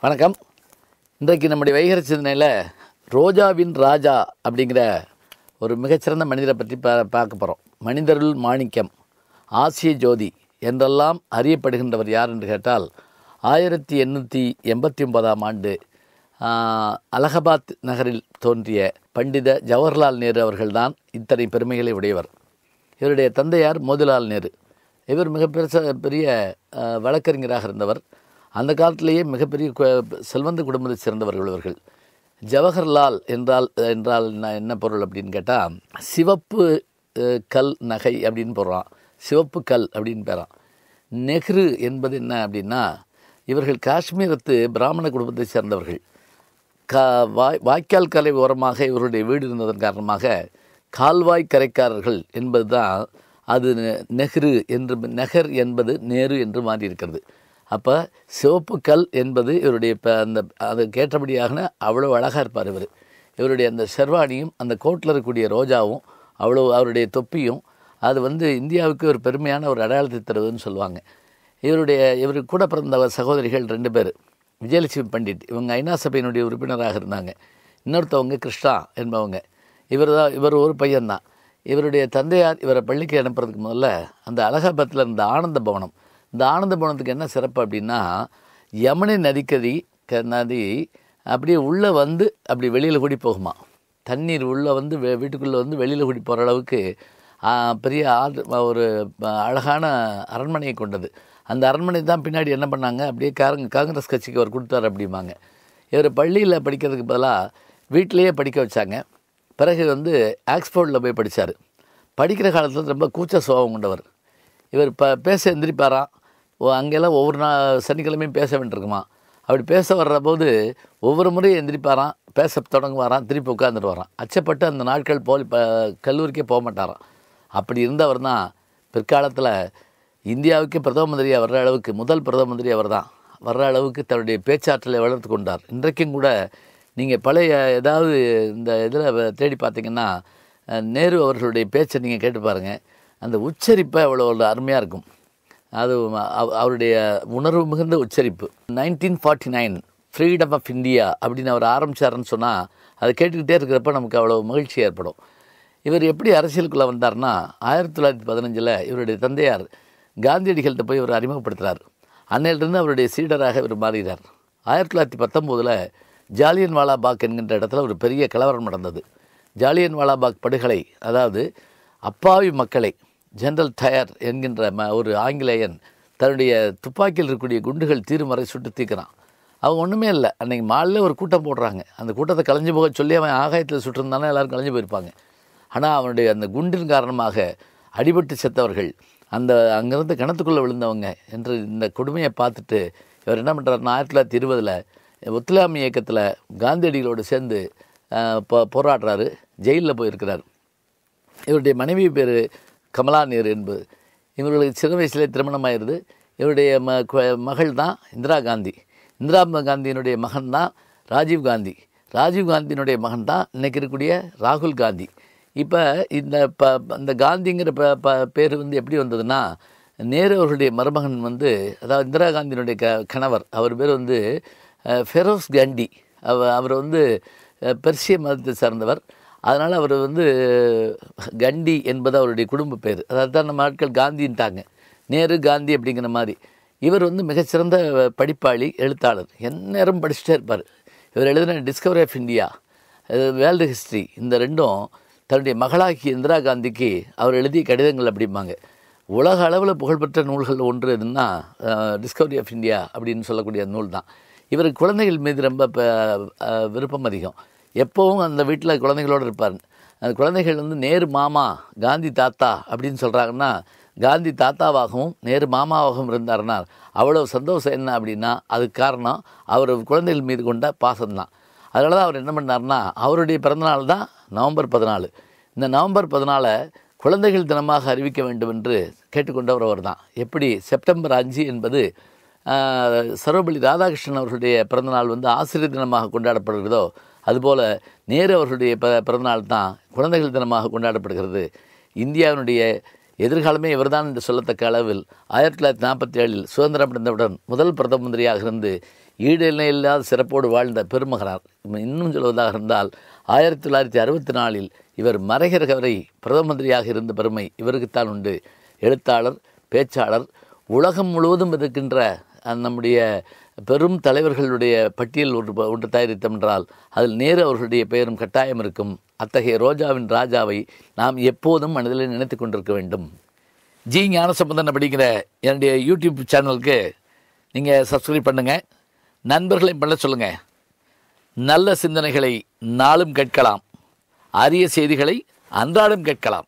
வணக்கம். இன்றைக்கு நம்முடைய வைகறை சிந்தனையில் ரோஜாவின் ராஜா அப்படிங்கிற ஒரு மிகச்சிறந்த மனிதரை பற்றி பார்க்க போகிறோம். மனிதருள் மாணிக்கம், ஆசிய ஜோதி என்றெல்லாம் அறியப்படுகின்றவர் யார் என்று கேட்டால் 1889ஆம் ஆண்டு அலகாபாத் நகரில் தோன்றிய பண்டித ஜவஹர்லால் நேரு அவர்கள்தான் இத்தனை பெருமைகளை உடையவர். இவருடைய தந்தையார் மோதிலால் நேரு. இவர் பெரிய வழக்கறிஞராக இருந்தவர். அந்த காலத்திலேயே மிகப்பெரிய செல்வந்த குடும்பத்தை சேர்ந்தவர்கள் இவர்கள். ஜவஹர்லால் என்றால் என்ன பொருள் அப்படின்னு கேட்டால், சிவப்பு கல் நகை அப்படின்னு போடுறான், சிவப்பு கல் அப்படின்னு பேரான். நெஹ்ரு என்பது என்ன அப்படின்னா, இவர்கள் காஷ்மீரத்து பிராமண குடும்பத்தை சேர்ந்தவர்கள். வாய்க்கால் கரை ஓரமாக இவருடைய வீடு இருந்ததன் காரணமாக கால்வாய் கரைக்காரர்கள் என்பது தான் அது நெஹ்ரு என்று, நெஹர் என்பது நேரு என்று மாறியிருக்கிறது. அப்போ சிவப்பு கல் என்பது இவருடைய அதுக்கு ஏற்றபடியாக அவ்வளோ அழகாக இருப்பார் இவர். இவருடைய அந்த ஷெர்வானியும் அந்த கோட்டில் இருக்கக்கூடிய ரோஜாவும் அவ்வளோ, அவருடைய தொப்பியும் அது இந்தியாவுக்கு ஒரு பெருமையான ஒரு அடையாளத்தை தருவதுன்னு சொல்லுவாங்க. இவருக்கு கூட பிறந்த சகோதரிகள் 2 பேர். விஜயலட்சுமி பண்டிட், இவங்க ஐநா சபையினுடைய உறுப்பினராக இருந்தாங்க. இன்னொருத்தவங்க கிருஷ்ணா என்பவங்க. இவர் ஒரு பையன்தான். இவருடைய தந்தையார் இவரை பள்ளிக்கு அனுப்புறதுக்கு முதல்ல அந்த அலகாபாத்தில் இருந்த ஆனந்த பவனம், இந்த ஆனந்த பவனத்துக்கு என்ன சிறப்பு அப்படின்னா, யமுனை நதி அப்படியே உள்ளே அப்படி வெளியில் கூடி போகுமா. தண்ணீர் உள்ளே வீட்டுக்குள்ளே வெளியில் கூடி போகிற அளவுக்கு பெரிய ஒரு அழகான அரண்மனையை கொண்டது. அந்த அரண்மனை தான் பின்னாடி என்ன பண்ணாங்க, அப்படியே காங்கிரஸ் கட்சிக்கு அவர் கொடுத்தார் அப்படிம்பாங்க. இவர் பள்ளியில் படிக்கிறதுக்கு பதிலாக வீட்டிலையே படிக்க வச்சாங்க. பிறகு ஆக்ஸ்போர்டில் போய் படித்தார். படிக்கிற காலத்தில் ரொம்ப கூச்ச சுபாவம் கொண்டவர். இவர் பேச எந்திரிப்பாராம். அங்கெல்லாம் ஒவ்வொரு சனிக்கிழமையும் பேச வேண்டியிருக்குமா. அப்படி பேச வர்ற போது ஒவ்வொரு முறையும் எந்திரிப்பாராம், பேச தொடங்குவாராம், திருப்பி உட்காந்துட்டு வரான். அச்சப்பட்டு அந்த நாட்கள் கல்லூரிக்கே போக மாட்டாராம். அப்படி இருந்தவர் தான் பிற்காலத்தில் இந்தியாவுக்கே பிரதம மந்திரியாக வர்ற அளவுக்கு, முதல் பிரதம மந்திரி அவர் தான், வர்ற அளவுக்கு தன்னுடைய பேச்சாற்றலை வளர்த்து கொண்டார். இன்றைக்கும் கூட நீங்கள் பழைய ஏதாவது இந்த இதில் தேடி பார்த்தீங்கன்னா, நேரு அவர்களுடைய பேச்சை நீங்கள் கேட்டு பாருங்கள். அந்த உச்சரிப்பை அவ்வளோ அருமையாக இருக்கும். அது அவருடைய உணர்வு மிகுந்த உச்சரிப்பு. 1949 ஃப்ரீடம் ஆஃப் இந்தியா அப்படின்னு அவர் ஆரம்பித்தாருன்னு சொன்னால், அதை கேட்டுக்கிட்டே இருக்கிறப்ப நமக்கு அவ்வளோ மகிழ்ச்சி ஏற்படும். இவர் எப்படி அரசியலுக்குள்ளே வந்தார்னா, 1915 இவருடைய தந்தையார் காந்தியடிகள்கிட்ட போய் இவர் அறிமுகப்படுத்துகிறார். அன்னையிலிருந்து அவருடைய சீடராக இவர் மாறுகிறார். 1919 ஜாலியன் வாலாபாக் என்கின்ற இடத்துல ஒரு பெரிய கலவரம் நடந்தது. ஜாலியன் வாலாபாக் படுகொலை, அதாவது அப்பாவி மக்களை ஜெனரல் டயர் என்கின்ற ஒரு ஆங்கிலேயன் தன்னுடைய துப்பாக்கியில் இருக்கக்கூடிய குண்டுகள் தீரும் வரை சுட்டு தீக்கிறான். அவங்க ஒன்றுமே இல்லை. அன்றைக்கி மாலையில் ஒரு கூட்டம் போடுறாங்க. அந்த கூட்டத்தை கலைஞ்சு போக சொல்லி அவன் ஆகாயத்தில் சுட்டிருந்தானே எல்லோரும் கலைஞ்சு போயிருப்பாங்க. ஆனால் அவனுடைய அந்த குண்டின் காரணமாக அடிபட்டு செத்தவர்கள், அங்கேருந்து கிணத்துக்குள்ளே விழுந்தவங்க என்று இந்த கொடுமையை பார்த்துட்டு இவர் என்ன பண்ணுறாருன்னா, 1920 ஒத்துழையாமை இயக்கத்தில் காந்தியடிகளோடு சேர்ந்து போராடுறாரு. ஜெயிலில் போயிருக்கிறார். இவருடைய மனைவி பேர் கமலா நேரு என்பது. இவர்களுக்கு சின்ன வயசுலேயே திருமணமாயிருது. இவருடைய மகள் தான் இந்திரா காந்தி. இந்திரா காந்தியினுடைய மகன் தான் ராஜீவ் காந்தி. ராஜீவ் காந்தியினுடைய மகன் தான் இன்றைக்கி இருக்கக்கூடிய ராகுல் காந்தி. இப்போ இந்த காந்திங்கிற பேர் எப்படி வந்ததுன்னா, நேரு அவர்களுடைய மருமகன் அதாவது இந்திரா காந்தியினுடைய கணவர், அவர் பேர் ஃபெரோஸ் காந்தி. அவர் பெர்சிய மதத்தை சார்ந்தவர். அதனால் அவர் கண்டி என்பது அவருடைய குடும்ப பேர். அதாவது தான் நம்ம ஆட்கள் காந்தின்ட்டாங்க, நேரு காந்தி அப்படிங்கிற மாதிரி. இவர் மிகச்சிறந்த படிப்பாளி, எழுத்தாளர். எந்நேரம் படிச்சுட்டே இருப்பார். இவர் எழுதின discovery of India, world history, இந்த ரெண்டும் தன்னுடைய மகளாகிய இந்திரா காந்திக்கு அவர் எழுதிய கடிதங்கள் அப்படிம்பாங்க. உலக அளவில் புகழ்பெற்ற நூல்கள் ஒன்று எதுன்னா டிஸ்கவரி ஆஃப் இந்தியா அப்படின்னு சொல்லக்கூடிய நூல் தான். இவருக்கு குழந்தைகள் மீது ரொம்ப விருப்பம் அதிகம். எப்போவும் அந்த வீட்டில் குழந்தைகளோடு இருப்பார். அந்த குழந்தைகள் நேரு மாமா காந்தி தாத்தா அப்படின்னு சொல்கிறாங்கன்னா, காந்தி தாத்தாவாகவும் நேரு மாமாவாகவும் இருந்தார்னா அவ்வளோ சந்தோஷம். என்ன அப்படின்னா, அதுக்கு காரணம் அவர் குழந்தைகள் மீது கொண்ட பாசம்தான். அதனால தான் அவர் என்ன பண்ணார்னா, அவருடைய பிறந்தநாள் தான் நவம்பர் 14. இந்த நவம்பர் 14 குழந்தைகள் தினமாக அறிவிக்க வேண்டும் என்று கேட்டுக்கொண்டவர் அவர் தான். எப்படி செப்டம்பர் 5 என்பது சர்வபள்ளி ராதாகிருஷ்ணன் அவர்களுடைய பிறந்தநாள் ஆசிரியர் தினமாக கொண்டாடப்படுகிறதோ, அதுபோல் நேரு அவர்களுடைய பிறந்தநாள் தான் குழந்தைகள் தினமாக கொண்டாடப்படுகிறது. இந்தியாவினுடைய எதிர்காலமே இவர்தான் என்று சொல்லத்தக்க அளவில் 1947 சுதந்திரம் அடைந்தவுடன் முதல் பிரதம மந்திரியாக இருந்து ஈடிணையில்லாத சிறப்போடு வாழ்ந்த பெருமகனார். இன்னும் சொல்வதாக இருந்தால் 1964 இவர் மறைகிற வரை பிரதம மந்திரியாக இருந்த பெருமை இவருக்குத்தான் உண்டு. எழுத்தாளர், பேச்சாளர், உலகம் முழுவதும் இருக்கின்ற நம்முடைய பெரும் தலைவர்களுடைய பட்டியல் ஒன்று தயாரித்தோம் என்றால் அதில் நேரு அவர்களுடைய பெயரும் கட்டாயம் இருக்கும். அத்தகைய ரோஜாவின் ராஜாவை நாம் எப்போதும் மனதில் நினைத்து கொண்டிருக்க வேண்டும். ஜி ஞானசம்பந்தன் அப்படிங்கிற என்னுடைய யூடியூப் சேனலுக்கு நீங்கள் சப்ஸ்கிரைப் பண்ணுங்கள், நண்பர்களையும் பண்ண சொல்லுங்கள். நல்ல சிந்தனைகளை நாளும் கேட்கலாம், அரிய செய்திகளை அன்றாடம் கேட்கலாம்.